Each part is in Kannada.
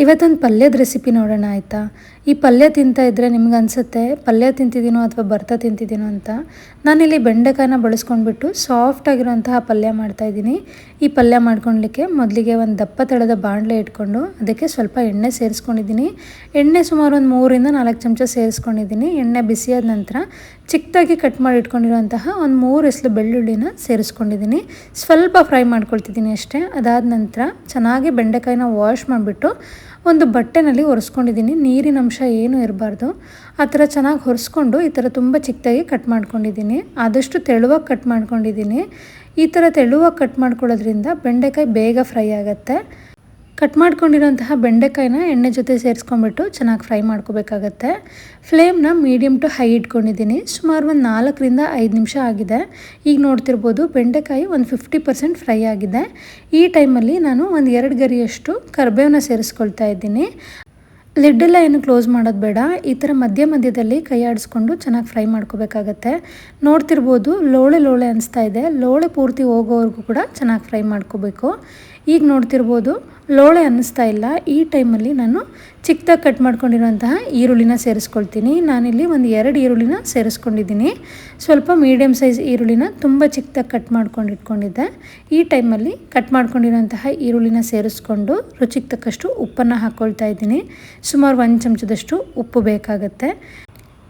ಇವತ್ತೊಂದು ಪಲ್ಯದ ರೆಸಿಪಿ ನೋಡೋಣ ಆಯಿತಾ. ಈ ಪಲ್ಯ ತಿಂತಾ ಇದ್ದರೆ ನಿಮ್ಗೆ ಅನಿಸುತ್ತೆ ಪಲ್ಯ ತಿಂತಿದ್ದೀನೋ ಅಥವಾ ಭರ್ತಾ ತಿಂತಿದ್ದೀನೋ ಅಂತ. ನಾನಿಲ್ಲಿ ಬೆಂಡೆಕಾಯಿನ ಬಳಸ್ಕೊಂಡ್ಬಿಟ್ಟು ಸಾಫ್ಟಾಗಿರೋಂತಹ ಪಲ್ಯ ಮಾಡ್ತಾಯಿದ್ದೀನಿ. ಈ ಪಲ್ಯ ಮಾಡ್ಕೊಳ್ಲಿಕ್ಕೆ ಮೊದಲಿಗೆ ಒಂದು ದಪ್ಪ ತಳದ ಬಾಣಲೆ ಇಟ್ಕೊಂಡು ಅದಕ್ಕೆ ಸ್ವಲ್ಪ ಎಣ್ಣೆ ಸೇರಿಸ್ಕೊಂಡಿದ್ದೀನಿ. ಎಣ್ಣೆ ಸುಮಾರು ಒಂದು 3-4 ಚಮಚ ಸೇರಿಸ್ಕೊಂಡಿದ್ದೀನಿ. ಎಣ್ಣೆ ಬಿಸಿಯಾದ ನಂತರ ಚಿಕ್ಕದಾಗಿ ಕಟ್ ಮಾಡಿ ಇಟ್ಕೊಂಡಿರೋಂತಹ ಒಂದು 3 ಎಸಳು ಬೆಳ್ಳುಳ್ಳಿನ ಸೇರಿಸ್ಕೊಂಡಿದ್ದೀನಿ. ಸ್ವಲ್ಪ ಫ್ರೈ ಮಾಡ್ಕೊಳ್ತಿದ್ದೀನಿ ಅಷ್ಟೇ. ಅದಾದ ನಂತರ ಚೆನ್ನಾಗಿ ಬೆಂಡೆಕಾಯಿನ ವಾಶ್ ಮಾಡಿಬಿಟ್ಟು ಒಂದು ಬಟ್ಟೆನಲ್ಲಿ ಒರೆಸ್ಕೊಂಡಿದ್ದೀನಿ. ನೀರಿನ ಅಂಶ ಏನೂ ಇರಬಾರ್ದು. ಆ ಥರ ಚೆನ್ನಾಗಿ ಒರೆಸ್ಕೊಂಡು ಈ ಥರ ತುಂಬ ಚಿಕ್ಕದಾಗಿ ಕಟ್ ಮಾಡ್ಕೊಂಡಿದ್ದೀನಿ. ಆದಷ್ಟು ತೆಳುವಾಗಿ ಕಟ್ ಮಾಡ್ಕೊಂಡಿದ್ದೀನಿ. ಈ ಥರ ತೆಳುವಾಗಿ ಕಟ್ ಮಾಡ್ಕೊಳ್ಳೋದ್ರಿಂದ ಬೆಂಡೆಕಾಯಿ ಬೇಗ ಫ್ರೈ ಆಗುತ್ತೆ. ಕಟ್ ಮಾಡ್ಕೊಂಡಿರೋಂತಹ ಬೆಂಡೆಕಾಯಿನ ಎಣ್ಣೆ ಜೊತೆ ಸೇರಿಸ್ಕೊಂಡ್ಬಿಟ್ಟು ಚೆನ್ನಾಗಿ ಫ್ರೈ ಮಾಡ್ಕೋಬೇಕಾಗತ್ತೆ. ಫ್ಲೇಮ್ನ ಮೀಡಿಯಮ್ ಟು ಹೈ ಇಟ್ಕೊಂಡಿದ್ದೀನಿ. ಸುಮಾರು ಒಂದು 4-5 ನಿಮಿಷ ಆಗಿದೆ. ಈಗ ನೋಡ್ತಿರ್ಬೋದು ಬೆಂಡೆಕಾಯಿ ಒಂದು 50% ಫ್ರೈ ಆಗಿದೆ. ಈ ಟೈಮಲ್ಲಿ ನಾನು ಒಂದು 2 ಗರಿಯಷ್ಟು ಕರಿಬೇವನ್ನ ಸೇರಿಸ್ಕೊಳ್ತಾ ಇದ್ದೀನಿ. ಲಿಡ್ಡೆಲ್ಲ ಏನು ಕ್ಲೋಸ್ ಮಾಡೋದು ಬೇಡ. ಈ ಥರ ಮಧ್ಯದಲ್ಲಿ ಕೈ ಆಡಿಸ್ಕೊಂಡು ಚೆನ್ನಾಗಿ ಫ್ರೈ ಮಾಡ್ಕೋಬೇಕಾಗತ್ತೆ. ನೋಡ್ತಿರ್ಬೋದು ಲೋಳೆ ಅನಿಸ್ತಾ ಇದೆ. ಲೋಳೆ ಪೂರ್ತಿ ಹೋಗೋವರೆಗೂ ಕೂಡ ಚೆನ್ನಾಗಿ ಫ್ರೈ ಮಾಡ್ಕೋಬೇಕು. ಈಗ ನೋಡ್ತಿರ್ಬೋದು ಲೋಳೆ ಅನ್ನಿಸ್ತಾ ಇಲ್ಲ. ಈ ಟೈಮಲ್ಲಿ ನಾನು ಚಿಕ್ಕದಾಗಿ ಕಟ್ ಮಾಡ್ಕೊಂಡಿರೋಂತಹ ಈರುಳ್ಳಿನ ಸೇರಿಸ್ಕೊಳ್ತೀನಿ. ನಾನಿಲ್ಲಿ ಒಂದು 2 ಈರುಳ್ಳಿನ ಸೇರಿಸ್ಕೊಂಡಿದ್ದೀನಿ. ಸ್ವಲ್ಪ ಮೀಡಿಯಮ್ ಸೈಜ್ ಈರುಳ್ಳಿನ ತುಂಬ ಚಿಕ್ಕದಾಗಿ ಕಟ್ ಮಾಡ್ಕೊಂಡು ಇಟ್ಕೊಂಡಿದ್ದೆ. ಈ ಟೈಮಲ್ಲಿ ಕಟ್ ಮಾಡ್ಕೊಂಡಿರೋಂತಹ ಈರುಳ್ಳಿನ ಸೇರಿಸ್ಕೊಂಡು ರುಚಿಗೆ ತಕ್ಕಷ್ಟು ಉಪ್ಪನ್ನು ಹಾಕ್ಕೊಳ್ತಾ ಇದ್ದೀನಿ. ಸುಮಾರು 1 ಚಮಚದಷ್ಟು ಉಪ್ಪು ಬೇಕಾಗುತ್ತೆ.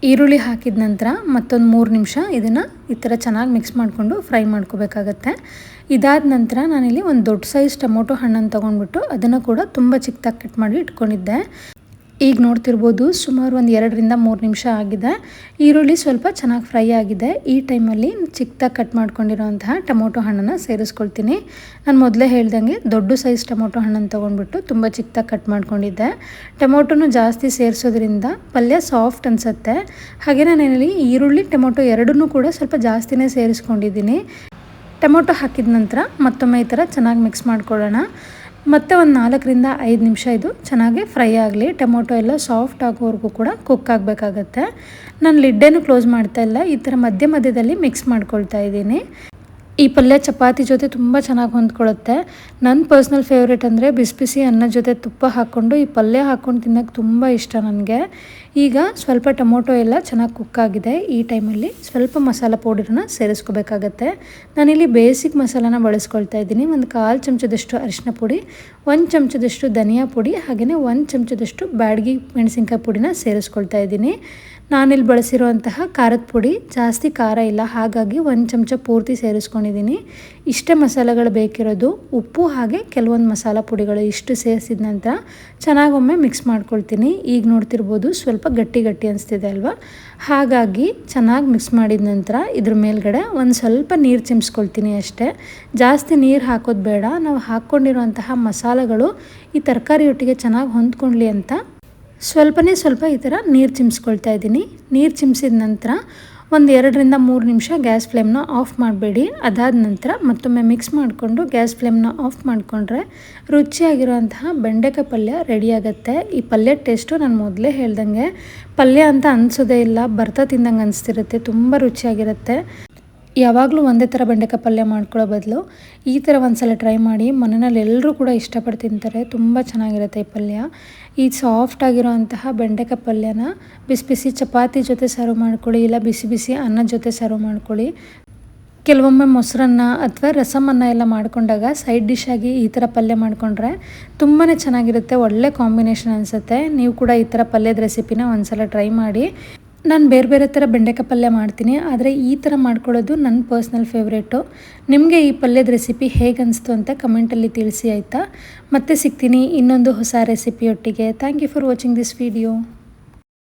ಈರುಳ್ಳಿ ಹಾಕಿದ ನಂತರ ಮತ್ತೊಂದು 3 ನಿಮಿಷ ಇದನ್ನು ಈ ಥರ ಚೆನ್ನಾಗಿ ಮಿಕ್ಸ್ ಮಾಡಿಕೊಂಡು ಫ್ರೈ ಮಾಡ್ಕೋಬೇಕಾಗತ್ತೆ. ಇದಾದ ನಂತರ ನಾನಿಲ್ಲಿ ಒಂದು ದೊಡ್ಡ ಸೈಜ್ ಟೊಮೊಟೊ ಹಣ್ಣನ್ನು ತೊಗೊಂಡ್ಬಿಟ್ಟು ಅದನ್ನು ಕೂಡ ತುಂಬ ಚಿಕ್ಕದಾಗಿ ಕಟ್ ಮಾಡಿ ಇಟ್ಕೊಂಡಿದ್ದೆ. ಈಗ ನೋಡ್ತಿರ್ಬೋದು ಸುಮಾರು ಒಂದು 2-3 ನಿಮಿಷ ಆಗಿದೆ. ಈರುಳ್ಳಿ ಸ್ವಲ್ಪ ಚೆನ್ನಾಗಿ ಫ್ರೈ ಆಗಿದೆ. ಈ ಟೈಮಲ್ಲಿ ಚಿಕ್ಕದಾಗಿ ಕಟ್ ಮಾಡ್ಕೊಂಡಿರೋಂತಹ ಟೊಮೊಟೊ ಹಣ್ಣನ್ನು ಸೇರಿಸ್ಕೊಳ್ತೀನಿ. ನಾನು ಮೊದಲೇ ಹೇಳ್ದಂಗೆ ದೊಡ್ಡ ಸೈಜ್ ಟೊಮೊಟೊ ಹಣ್ಣನ್ನು ತೊಗೊಂಡ್ಬಿಟ್ಟು ತುಂಬ ಚಿಕ್ಕದಾಗಿ ಕಟ್ ಮಾಡ್ಕೊಂಡಿದ್ದೆ. ಟೊಮೊಟೊನು ಜಾಸ್ತಿ ಸೇರಿಸೋದ್ರಿಂದ ಪಲ್ಯ ಸಾಫ್ಟ್ ಅನಿಸುತ್ತೆ. ಹಾಗೆ ನಾನಿಲ್ಲಿ ಈರುಳ್ಳಿ ಟೊಮೊಟೊ ಎರಡನ್ನೂ ಕೂಡ ಸ್ವಲ್ಪ ಜಾಸ್ತಿನೇ ಸೇರಿಸ್ಕೊಂಡಿದ್ದೀನಿ. ಟೊಮೊಟೊ ಹಾಕಿದ ನಂತರ ಮತ್ತೊಮ್ಮೆ ಈ ಥರ ಚೆನ್ನಾಗಿ ಮಿಕ್ಸ್ ಮಾಡ್ಕೊಳ್ಳೋಣ. ಮತ್ತು ಒಂದು 4-5 ನಿಮಿಷ ಇದು ಚೆನ್ನಾಗಿ ಫ್ರೈ ಆಗಲಿ. ಟೊಮೊಟೊ ಎಲ್ಲ ಸಾಫ್ಟ್ ಆಗೋವರೆಗೂ ಕೂಡ ಕುಕ್ ಆಗಬೇಕಾಗತ್ತೆ. ನಾನು ಲಿಡ್ಡೇನು ಕ್ಲೋಸ್ ಮಾಡ್ತಾ ಇಲ್ಲ. ಈ ಥರ ಮಧ್ಯದಲ್ಲಿ ಮಿಕ್ಸ್ ಮಾಡ್ಕೊಳ್ತಾ ಇದ್ದೀನಿ. ಈ ಪಲ್ಯ ಚಪಾತಿ ಜೊತೆ ತುಂಬ ಚೆನ್ನಾಗಿ ಹೊಂದ್ಕೊಳ್ಳುತ್ತೆ. ನನ್ನ ಪರ್ಸ್ನಲ್ ಫೇವ್ರೇಟ್ ಅಂದರೆ ಬಿಸಿ ಅನ್ನದ ಜೊತೆ ತುಪ್ಪ ಹಾಕ್ಕೊಂಡು ಈ ಪಲ್ಯ ಹಾಕ್ಕೊಂಡು ತಿನ್ನೋಕ್ಕೆ ತುಂಬ ಇಷ್ಟ ನನಗೆ. ಈಗ ಸ್ವಲ್ಪ ಟೊಮೊಟೊ ಎಲ್ಲ ಚೆನ್ನಾಗಿ ಕುಕ್ ಆಗಿದೆ. ಈ ಟೈಮಲ್ಲಿ ಸ್ವಲ್ಪ ಮಸಾಲ ಪೌಡರನ್ನ ಸೇರಿಸ್ಕೋಬೇಕಾಗತ್ತೆ. ನಾನಿಲ್ಲಿ ಬೇಸಿಕ್ ಮಸಾಲಾನ ಬಳಸ್ಕೊಳ್ತಾ ಇದ್ದೀನಿ. ಒಂದು 1/4 ಚಮಚದಷ್ಟು ಅರಿಶಿನ ಪುಡಿ, 1 ಚಮಚದಷ್ಟು ಧನಿಯಾ ಪುಡಿ, ಹಾಗೆಯೇ 1 ಚಮಚದಷ್ಟು ಬ್ಯಾಡಗಿ ಮೆಣಸಿನ್ಕಾಯಿ ಪುಡಿನ ಸೇರಿಸ್ಕೊಳ್ತಾ ಇದ್ದೀನಿ. ನಾನಿಲ್ಲಿ ಬಳಸಿರುವಂತಹ ಖಾರದ ಪುಡಿ ಜಾಸ್ತಿ ಖಾರ ಇಲ್ಲ, ಹಾಗಾಗಿ 1 ಚಮಚ ಪೂರ್ತಿ ಸೇರಿಸ್ಕೊಂಡಿದ್ದೀನಿ. ಇಷ್ಟೇ ಮಸಾಲೆಗಳು ಬೇಕಿರೋದು. ಉಪ್ಪು ಹಾಗೆ ಕೆಲವೊಂದು ಮಸಾಲ ಪುಡಿಗಳು ಇಷ್ಟು ಸೇರಿಸಿದ ನಂತರ ಚೆನ್ನಾಗೊಮ್ಮೆ ಮಿಕ್ಸ್ ಮಾಡ್ಕೊಳ್ತೀನಿ. ಈಗ ನೋಡ್ತಿರ್ಬೋದು ಸ್ವಲ್ಪ ಗಟ್ಟಿ ಅನಿಸ್ತಿದೆ ಅಲ್ವಾ. ಹಾಗಾಗಿ ಚೆನ್ನಾಗಿ ಮಿಕ್ಸ್ ಮಾಡಿದ ನಂತರ ಇದ್ರ ಮೇಲ್ಗಡೆ ಒಂದು ಸ್ವಲ್ಪ ನೀರು ಚಿಮ್ಸ್ಕೊಳ್ತೀನಿ ಅಷ್ಟೇ. ಜಾಸ್ತಿ ನೀರು ಹಾಕೋದು ಬೇಡ. ನಾವು ಹಾಕ್ಕೊಂಡಿರುವಂತಹ ಮಸಾಲೆಗಳು ಈ ತರಕಾರಿಯೊಟ್ಟಿಗೆ ಚೆನ್ನಾಗಿ ಹೊಂದ್ಕೊಳ್ಳಿ ಅಂತ ಸ್ವಲ್ಪ ಈ ಥರ ನೀರು ಚಿಮ್ಸ್ಕೊಳ್ತಾ ಇದ್ದೀನಿ. ನೀರು ಚಿಮ್ಸಿದ ನಂತರ ಒಂದು 2-3 ನಿಮಿಷ ಗ್ಯಾಸ್ ಫ್ಲೇಮ್ನ ಆಫ್ ಮಾಡಬೇಡಿ. ಅದಾದ ನಂತರ ಮತ್ತೊಮ್ಮೆ ಮಿಕ್ಸ್ ಮಾಡಿಕೊಂಡು ಗ್ಯಾಸ್ ಫ್ಲೇಮ್ನ ಆಫ್ ಮಾಡಿಕೊಂಡ್ರೆ ರುಚಿಯಾಗಿರುವಂತಹ ಬೆಂಡೆಕಾಯಿ ಪಲ್ಯ ರೆಡಿಯಾಗುತ್ತೆ. ಈ ಪಲ್ಯ ಟೇಸ್ಟು ನಾನು ಮೊದಲೇ ಹೇಳ್ದಂಗೆ ಪಲ್ಯ ಅಂತ ಅನಿಸೋದೇ ಇಲ್ಲ, ಭರ್ತಾ ತಿಂದಂಗೆ ಅನಿಸ್ತಿರುತ್ತೆ. ತುಂಬ ರುಚಿಯಾಗಿರುತ್ತೆ. ಯಾವಾಗಲೂ ಒಂದೇ ಥರ ಬೆಂಡೆಕಾಯಿ ಪಲ್ಯ ಮಾಡ್ಕೊಳ್ಳೋ ಬದಲು ಈ ಥರ ಒಂದ್ಸಲ ಟ್ರೈ ಮಾಡಿ. ಮನೆಯಲ್ಲಿ ಎಲ್ಲರೂ ಕೂಡ ಇಷ್ಟಪಟ್ಟು ತಿಂತಾರೆ. ತುಂಬ ಚೆನ್ನಾಗಿರುತ್ತೆ ಈ ಪಲ್ಯ. ಈ ಸಾಫ್ಟಾಗಿರೋಂತಹ ಬೆಂಡೆಕಾಯಿ ಪಲ್ಯನ ಬಿಸಿ ಚಪಾತಿ ಜೊತೆ ಸರ್ವ್ ಮಾಡ್ಕೊಳ್ಳಿ, ಇಲ್ಲ ಬಿಸಿ ಅನ್ನದ ಜೊತೆ ಸರ್ವ್ ಮಾಡ್ಕೊಳ್ಳಿ. ಕೆಲವೊಮ್ಮೆ ಮೊಸರನ್ನ ಅಥವಾ ರಸಮನ್ನ ಎಲ್ಲ ಮಾಡ್ಕೊಂಡಾಗ ಸೈಡ್ ಡಿಶ್ ಆಗಿ ಈ ಥರ ಪಲ್ಯ ಮಾಡಿಕೊಂಡ್ರೆ ತುಂಬಾ ಚೆನ್ನಾಗಿರುತ್ತೆ. ಒಳ್ಳೆ ಕಾಂಬಿನೇಷನ್ ಅನಿಸುತ್ತೆ. ನೀವು ಕೂಡ ಈ ಥರ ಪಲ್ಯದ ರೆಸಿಪಿನ ಒಂದ್ಸಲ ಟ್ರೈ ಮಾಡಿ. ನಾನು ಬೇರೆ ಥರ ಬೆಂಡೆಕಾಯಿ ಪಲ್ಯ ಮಾಡ್ತೀನಿ, ಆದರೆ ಈ ಥರ ಮಾಡ್ಕೊಳ್ಳೋದು ನನ್ನ ಪರ್ಸ್ನಲ್ ಫೇವ್ರೇಟು. ನಿಮಗೆ ಈ ಪಲ್ಯದ ರೆಸಿಪಿ ಹೇಗೆ ಅನಿಸ್ತು ಅಂತ ಕಮೆಂಟಲ್ಲಿ ತಿಳಿಸಿ ಆಯಿತಾ. ಮತ್ತೆ ಸಿಗ್ತೀನಿ ಇನ್ನೊಂದು ಹೊಸ ರೆಸಿಪಿಯೊಟ್ಟಿಗೆ. Thank you for watching this video.